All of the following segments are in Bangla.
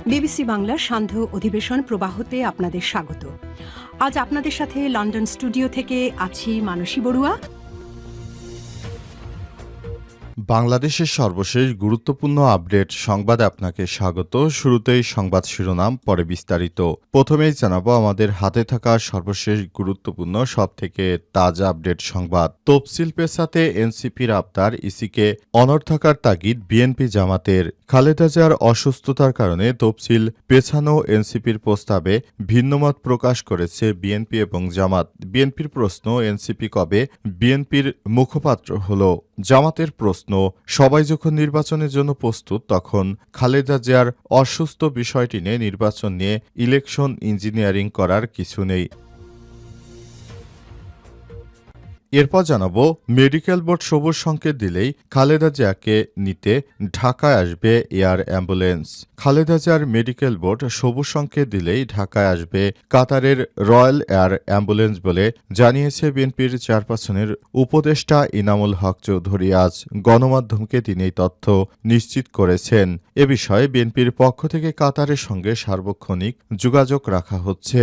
বিবিসি বাংলার সান্ধ্য অধিবেশন প্রবাহতে আপনাদের স্বাগত। আজ আপনাদের সাথে লন্ডন স্টুডিও থেকে আছি মানসী বড়ুয়া। বাংলাদেশের সর্বশেষ গুরুত্বপূর্ণ আপডেট সংবাদে আপনাকে স্বাগত। শুরুতেই সংবাদ শিরোনাম, পরে বিস্তারিত। প্রথমেই জানাবো আমাদের হাতে থাকা সর্বশেষ গুরুত্বপূর্ণ সবথেকে তাজা আপডেট সংবাদ। তফসিল পেছাতে এনসিপির আবদার, ইসিকে অনড় থাকার তাগিদ বিএনপি জামাতের। খালেদা জিয়ার অসুস্থতার কারণে তফসিল পেছানো এনসিপির প্রস্তাবে ভিন্নমত প্রকাশ করেছে বিএনপি এবং জামাত। বিএনপির প্রশ্ন, এনসিপি কবে বিএনপির মুখপাত্র হলো? জামাতের প্রশ্ন, সবাই যখন নির্বাচনের জন্য প্রস্তুত তখন খালেদা জিয়ার অসুস্থ বিষয়টি নিয়ে নির্বাচন নিয়ে ইলেকশন ইঞ্জিনিয়ারিং করার কিছু নেই। এরপর জানাবো, মেডিকেল বোর্ড সবুজ সংকেত দিলেই খালেদা জিয়াকে নিতে ঢাকায় আসবে এয়ার অ্যাম্বুলেন্স। খালেদা জিয়ার মেডিকেল বোর্ড সবুজ সংকেত দিলেই ঢাকায় আসবে কাতারের রয়্যাল এয়ার অ্যাম্বুলেন্স বলে জানিয়েছে বিএনপির চেয়ারপারসনের উপদেষ্টা ইনামুল হক চৌধুরী। আজ গণমাধ্যমকে তিনি এই তথ্য নিশ্চিত করেছেন। এ বিষয়ে বিএনপির পক্ষ থেকে কাতারের সঙ্গে সার্বক্ষণিক যোগাযোগ রাখা হচ্ছে।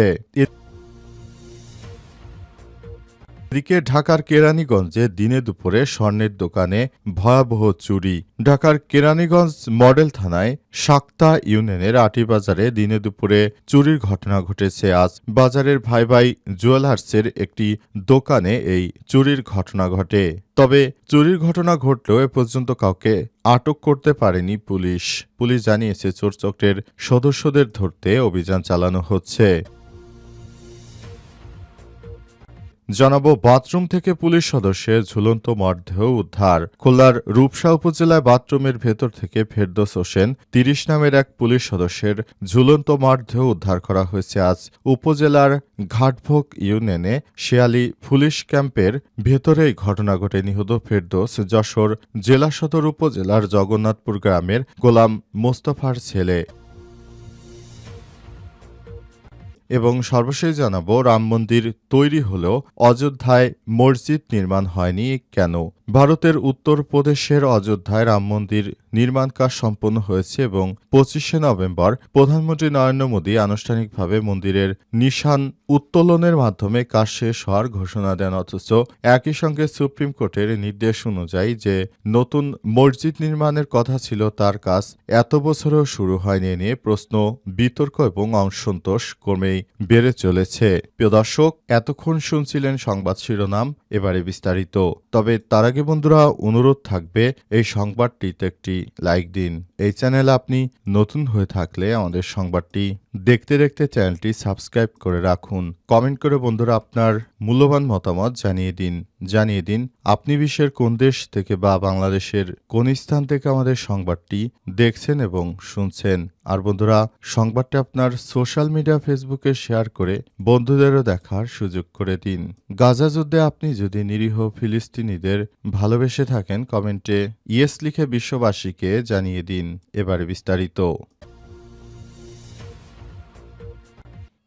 এদিকে ঢাকার কেরানীগঞ্জে দিনে দুপুরে স্বর্ণের দোকানে ভয়াবহ চুরি। ঢাকার কেরানীগঞ্জ মডেল থানায় শাক্তা ইউনিয়নের আটিবাজারে দিনে দুপুরে চুরির ঘটনা ঘটেছে। আজ বাজারের ভাই ভাই জুয়েলার্সের একটি দোকানে এই চুরির ঘটনা ঘটে। তবে চুরির ঘটনা ঘটলেও এ পর্যন্ত কাউকে আটক করতে পারেনি পুলিশ। পুলিশ জানিয়েছে চোরচক্রের সদস্যদের ধরতে অভিযান চালানো হচ্ছে। জানাবো, বাথরুম থেকে পুলিশ সদস্যের ঝুলন্ত মরদেহ উদ্ধার। খুলনার রূপসা উপজেলায় বাথরুমের ভেতর থেকে ফেরদৌস হোসেন ৩০ নামের এক পুলিশ সদস্যের ঝুলন্ত মরদেহ উদ্ধার করা হয়েছে। আজ উপজেলার ঘাটভোগ ইউনিয়নে শেয়ালি পুলিশ ক্যাম্পের ভেতরে এই ঘটনা ঘটে। নিহত ফেরদৌস যশোর জেলা সদর উপজেলার জগন্নাথপুর গ্রামের গোলাম মোস্তফার ছেলে। এবং সর্বশেষ জানাবো, রাম মন্দির তৈরি হলেও অযোধ্যায় মসজিদ নির্মাণ হয়নি কেন? ভারতের উত্তরপ্রদেশের অযোধ্যায় রাম মন্দির নির্মাণ কাজ সম্পন্ন হয়েছে এবং ২৫শে নভেম্বর প্রধানমন্ত্রী নরেন্দ্র মোদী আনুষ্ঠানিকভাবে মন্দিরের নিশান উত্তোলনের মাধ্যমে কাজ শেষ হওয়ার ঘোষণা দেন। অথচ একই সঙ্গে সুপ্রিম কোর্টের নির্দেশ অনুযায়ী যে নতুন মসজিদ নির্মাণের কথা ছিল তার কাজ এত বছরেও শুরু হয়নি নিয়ে প্রশ্ন, বিতর্ক এবং অসন্তোষ ক্রমেই বেড়ে চলেছে। প্রিয় দর্শক, এতক্ষণ শুনছিলেন সংবাদ শিরোনাম, এবারে বিস্তারিত। তবে তার আগে বন্ধুরা, অনুরোধ থাকবে এই সংবাদটিতে একটি লাইক দিন। এই চ্যানেলে আপনি নতুন হয়ে থাকলে আমাদের সংবাদটি দেখতে দেখতে চ্যানেলটি সাবস্ক্রাইব করে রাখুন। কমেন্ট করে বন্ধুরা আপনার মূল্যবান মতামত জানিয়ে দিন আপনি বিশ্বের কোন দেশ থেকে বা বাংলাদেশের কোন স্থান থেকে আমাদের সংবাদটি দেখছেন এবং শুনছেন। আর বন্ধুরা, সংবাদটি আপনার সোশ্যাল মিডিয়া ফেসবুকে শেয়ার করে বন্ধুদেরও দেখার সুযোগ করে দিন। গাজা যুদ্ধে আপনি যদি নিরীহ ফিলিস্তিনিদের ভালোবেসে থাকেন, কমেন্টে ইয়েস লিখে বিশ্ববাসীকে জানিয়ে দিন। এবারে বিস্তারিত।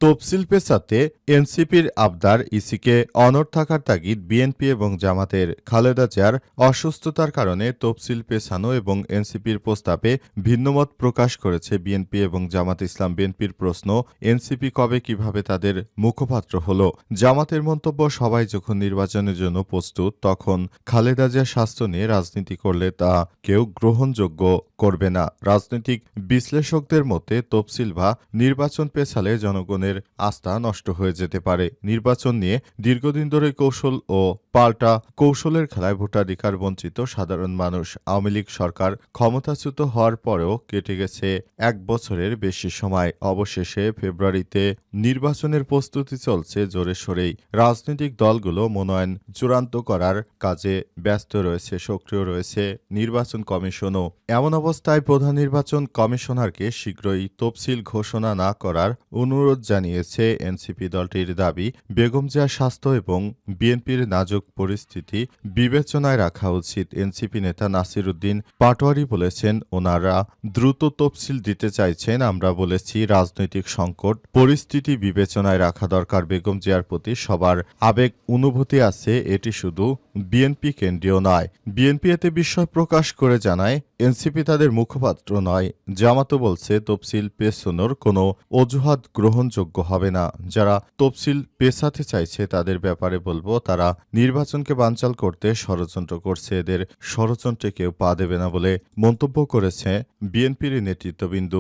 তফসিল পেছাতে এনসিপির আবদার, ইসিকে অনড় থাকার তাগিদ বিএনপি এবং জামাতের। খালেদা জিয়ার অসুস্থতার কারণে তফসিল পেছানো এবং এনসিপির প্রস্তাবে ভিন্নমত প্রকাশ করেছে বিএনপি এবং জামাত ইসলাম। বিএনপির প্রশ্ন, এনসিপি কবে কিভাবে তাদের মুখপাত্র হলো? জামাতের মন্তব্য, সবাই যখন নির্বাচনের জন্য প্রস্তুত তখন খালেদা জিয়ার স্বাস্থ্য নিয়ে রাজনীতি করলে তা কেউ গ্রহণযোগ্য করবে না। রাজনৈতিক বিশ্লেষকদের মতে তফসিল বা নির্বাচন পেছালে জনগণের আস্থা নষ্ট হয়ে যেতে পারে। নির্বাচন নিয়ে দীর্ঘদিন ধরে কৌশল ও পাল্টা কৌশলের খেলায় ভোটাধিকার বঞ্চিত সাধারণ মানুষ। আওয়ামী লীগ সরকার ক্ষমতাচ্যুত হওয়ার পরেও কেটে গেছে ১ বছরের বেশি সময়। অবশেষে ফেব্রুয়ারিতে নির্বাচনের প্রস্তুতি চলছে জোরে সোরেই। রাজনৈতিক দলগুলো মনোনয়ন চূড়ান্ত করার কাজে ব্যস্ত রয়েছে, সক্রিয় রয়েছে নির্বাচন কমিশনও। এমন অবস্থায় প্রধান নির্বাচন কমিশনারকে শীঘ্রই তফসিল ঘোষণা না করার অনুরোধ জানিয়ে জানিয়েছে এনসিপি। দলটির দাবি, বেগম জিয়ার স্বাস্থ্য এবং বিএনপির নাজুক পরিস্থিতি বিবেচনায় রাখা উচিত। এনসিপি নেতা নাসির উদ্দিন পাটোয়ারি বলেছেন, ওনারা দ্রুত তফসিল দিতে চাইছেন। আমরা বলেছি, রাজনৈতিক সংকট পরিস্থিতি বিবেচনায় রাখা দরকার। বেগম জিয়ার প্রতি সবার আবেগ অনুভূতি আছে, এটি শুধু বিএনপি কেন্দ্রীয় নয়। বিএনপি এতে বিস্ময় প্রকাশ করে জানায়, এনসিপি তাদের মুখপাত্র নয়। জামাতও বলছে, তফসিল পেছানোর কোনো অজুহাত গ্রহণযোগ্য হবে না। যারা তফসিল পেছাতে চাইছে তাদের ব্যাপারে বলবো, তারা নির্বাচনকে বানচাল করতে ষড়যন্ত্র করছে। এদের ষড়যন্ত্রে কেউ পা দেবে না বলে মন্তব্য করেছে বিএনপির নেতৃত্ববৃন্দ।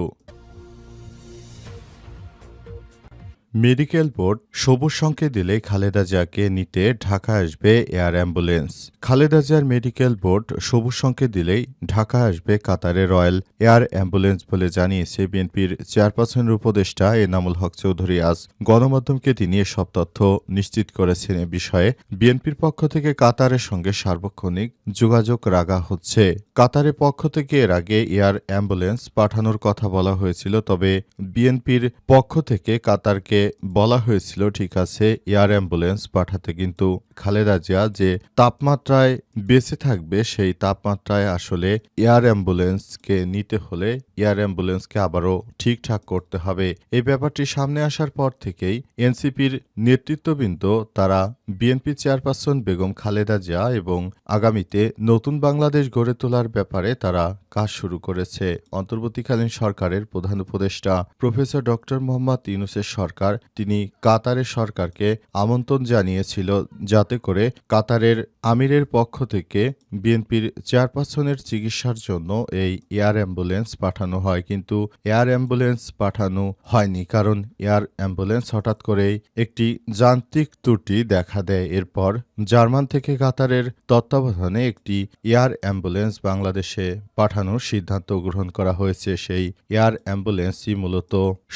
মেডিকেল বোর্ড সবুজ সংকেত দিলে খালেদা জিয়াকে নিতে ঢাকা আসবে এয়ার অ্যাম্বুলেন্স। খালেদা জিয়ার মেডিকেল বোর্ড সবুজ সংকেত দিলেই ঢাকা আসবে কাতারের রয়্যাল এয়ার অ্যাম্বুলেন্স বলে জানিয়েছে বিএনপির চেয়ারপারসনের উপদেষ্টা এনামুল হক চৌধুরী। আজ গণমাধ্যমকে তিনি এসব তথ্য নিশ্চিত করেছেন। এ বিষয়ে বিএনপির পক্ষ থেকে কাতারের সঙ্গে সার্বক্ষণিক যোগাযোগ রাখা হচ্ছে। কাতারের পক্ষ থেকে এর আগে এয়ার অ্যাম্বুলেন্স পাঠানোর কথা বলা হয়েছিল, তবে বিএনপির পক্ষ থেকে কাতারকে বলা হয়েছিল, ঠিক আছে, এয়ার অ্যাম্বুলেন্স পাঠাতে, কিন্তু খালেদা জিয়া যে তাপমাত্রায় বেঁচে থাকবে সেই তাপমাত্রায় আসলে এয়ার অ্যাম্বুলেন্সকে নিতে হলে এয়ার অ্যাম্বুলেন্সকে আবারও ঠিকঠাক করতে হবে। এই ব্যাপারটি সামনে আসার পর থেকেই এনসিপির নেতৃত্ববৃন্দ তারা বিএনপি চেয়ারপারসন বেগম খালেদা জিয়া এবং আগামীতে নতুন বাংলাদেশ গড়ে তোলার ব্যাপারে তারা কাজ শুরু করেছে। অন্তর্বর্তীকালীন সরকারের প্রধান উপদেষ্টা প্রফেসর ডক্টর মোহাম্মদ ইউনূসের সরকার, তিনি কাতারের সরকারকে আমন্ত্রণ জানিয়েছিল যাতে করে কাতারের আমিরের পক্ষ থেকে বিএনপির চেয়ারপারসনের চিকিৎসার জন্য এই এয়ার অ্যাম্বুলেন্স পাঠানো হয়, কিন্তু এয়ার অ্যাম্বুলেন্স পাঠানো হয়নি। কারণ এয়ার অ্যাম্বুলেন্স হঠাৎ করেই একটি যান্ত্রিক ত্রুটি দেখা দেয়। এরপর জার্মান থেকে কাতারের তত্ত্বাবধানে একটি এয়ার অ্যাম্বুলেন্স বাংলাদেশে পাঠানোর সিদ্ধান্ত গ্রহণ করা হয়েছে। সেই এয়ার অ্যাম্বুলেন্সই মূলত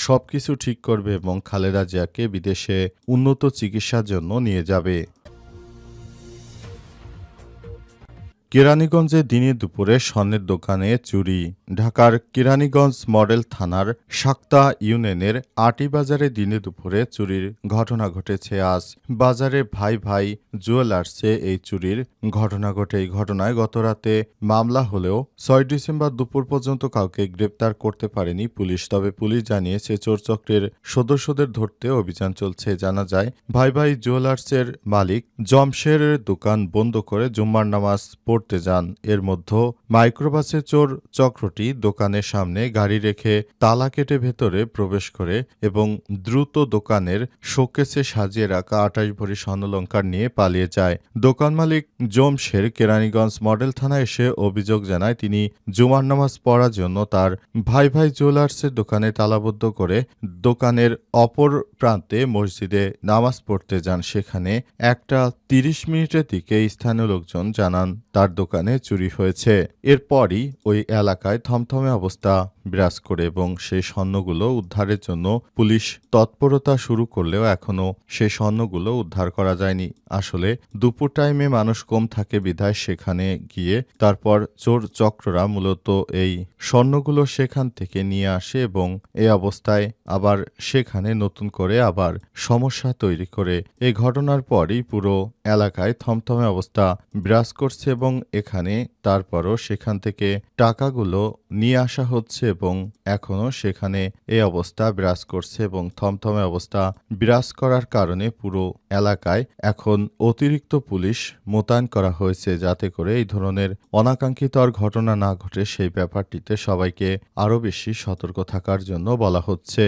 সবকিছু ঠিক করবে এবং খালেদা জিয়াকে বিদেশে উন্নত চিকিৎসার জন্য নিয়ে যাবে। কেরানীগঞ্জে দিনে দুপুরে স্বর্ণের দোকানে চুরি। ঢাকার কেরানীগঞ্জ মডেল থানার শাক্তা ইউনিয়নের আটি বাজারে দিনে দুপুরে চুরির ঘটনা ঘটেছে। আজ বাজারে ভাই ভাই জুয়েলার্সে এই চুরির ঘটনা ঘটে। এই ঘটনায় গতরাতে মামলা হলেও ৬ ডিসেম্বর দুপুর পর্যন্ত কাউকে গ্রেপ্তার করতে পারেনি পুলিশ। তবে পুলিশ জানিয়েছে, চোরচক্রের সদস্যদের ধরতে অভিযান চলছে। জানা যায়, ভাই ভাই জুয়েলার্সের মালিক জমশেরের দোকান বন্ধ করে জুম্মার নামাজ পড়তে যান। এর মধ্যে মাইক্রোবাসে চোর চক্রটি দোকানের সামনে গাড়ি রেখে তালা কেটে ভেতরে প্রবেশ করে এবং দ্রুত দোকানের শোকেসে সাজিয়ে রাখা ২৮ ভরি স্বর্ণালংকার নিয়ে পালিয়ে যায়। দোকান মালিক জমশের কেরানীগঞ্জ মডেল থানায় এসে অভিযোগ জানায়, তিনি জুমার নামাজ পড়ার জন্য তার ভাই ভাই জুয়েলার্সের দোকানে তালাবদ্ধ করে দোকানের অপর প্রান্তে মসজিদে নামাজ পড়তে যান। সেখানে ১টা ৩০ মিনিটের দিকে স্থানীয় লোকজন জানান তার দোকানে চুরি হয়েছে। এরপরই ওই এলাকায় থমথমে অবস্থা বিরাজ করে এবং সেই স্বর্ণগুলো উদ্ধারের জন্য পুলিশ তৎপরতা শুরু করলেও এখনও সেই স্বর্ণগুলো উদ্ধার করা যায়নি। আসলে দুপুর টাইমে মানুষ কম থাকে বিধায় সেখানে গিয়ে তারপর চোর চক্ররা মূলত এই স্বর্ণগুলো সেখান থেকে নিয়ে আসে এবং এই অবস্থায় আবার সেখানে নতুন করে আবার সমস্যা তৈরি করে। এই ঘটনার পরই পুরো এলাকায় থমথমে অবস্থা বিরাজ করছে এবং এখানে তারপরও সেখান থেকে টাকাগুলো নিয়ে আসা হচ্ছে এবং এখনও সেখানে এই অবস্থা বিরাজ করছে এবং থমথমে অবস্থা বিরাজ করার কারণে পুরো এলাকায় এখন অতিরিক্ত পুলিশ মোতায়েন করা হয়েছে, যাতে করে এই ধরনের অনাকাঙ্ক্ষিত আর ঘটনা না ঘটে সেই ব্যাপারটিতে সবাইকে আরও বেশি সতর্ক থাকার জন্য বলা হচ্ছে।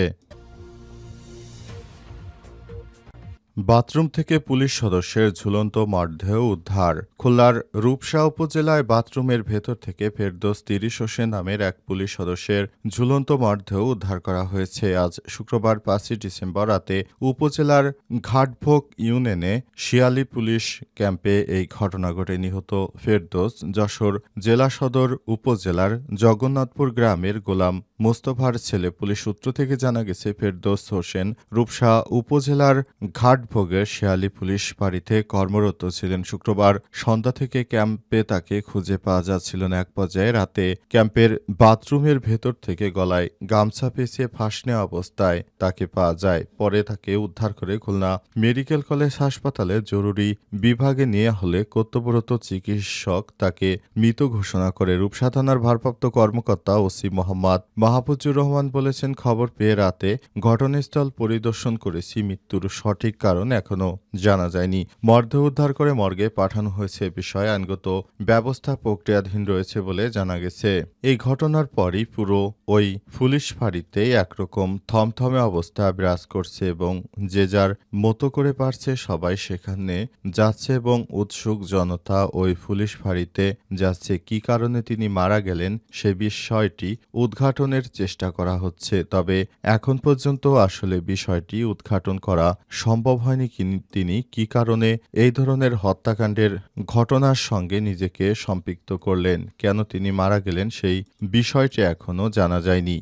বাথরুম থেকে পুলিশ সদস্যের ঝুলন্ত মরদেহ উদ্ধার। খুলনার রূপসা উপজেলায় বাথরুমের ভেতর থেকে ফেরদৌস ৩০ হোসেন নামের এক পুলিশ সদস্যের ঝুলন্ত মরদেহ উদ্ধার করা হয়েছে। আজ শুক্রবার ৫ই ডিসেম্বর রাতে উপজেলার ঘাটভোগ ইউনিয়নে শিয়ালি পুলিশ ক্যাম্পে এই ঘটনা ঘটে। নিহত ফেরদৌস যশোর জেলা সদর উপজেলার জগন্নাথপুর গ্রামের গোলাম মোস্তফার ছেলে। পুলিশ সূত্র থেকে জানা গেছে, ফেরদৌস হোসেন রূপসা উপজেলার ঘাট ভোগের শেয়ালি পুলিশ ফাঁড়িতে কর্মরত ছিলেন। শুক্রবার সন্ধ্যা থেকে ক্যাম্পে তাকে খুঁজে পাওয়া যাচ্ছিল না। এক পর্যায়ে রাতে ক্যাম্পের বাথরুমের ভেতর থেকে গলায় গামছা পেঁচিয়ে ফাঁস নেওয়া অবস্থায় তাকে পাওয়া যায়। পরে তাকে উদ্ধার করে খুলনা মেডিকেল কলেজ হাসপাতালে জরুরি বিভাগে নিয়ে হলে কর্তব্যরত চিকিৎসক তাকে মৃত ঘোষণা করে। রূপসা থানার ভারপ্রাপ্ত কর্মকর্তা ওসি মোহাম্মদ মাহফুজুর রহমান বলেছেন, খবর পেয়ে রাতে ঘটনাস্থল পরিদর্শন করেছি। মৃত্যুর সঠিক কারণ এখনো জানা যায়নি। মরদেহ উদ্ধার করে মর্গে পাঠানো হয়েছে। বিষয়ে আইনগত ব্যবস্থা প্রক্রিয়াধীন রয়েছে বলে জানা গেছে। এই ঘটনার পরই পুরো ওই পুলিশ ফাঁড়িতে একরকম থমথমে অবস্থা বিরাজ করছে এবং যে যার মতো করে পারছে সবাই সেখানে যাচ্ছে এবং উৎসুক জনতা ওই পুলিশ ফাঁড়িতে যাচ্ছে। কী কারণে তিনি মারা গেলেন সে বিষয়টি উদ্ঘাটনের চেষ্টা করা হচ্ছে। তবে এখন পর্যন্ত আসলে বিষয়টি উদ্ঘাটন করা সম্ভব হয়নি। তিনি কী কারণে এই ধরনের হত্যাকাণ্ডের ঘটনার সঙ্গে নিজেকে সম্পৃক্ত করলেন, কেন তিনি মারা গেলেন সেই বিষয়টি এখনও জানা যায়নি।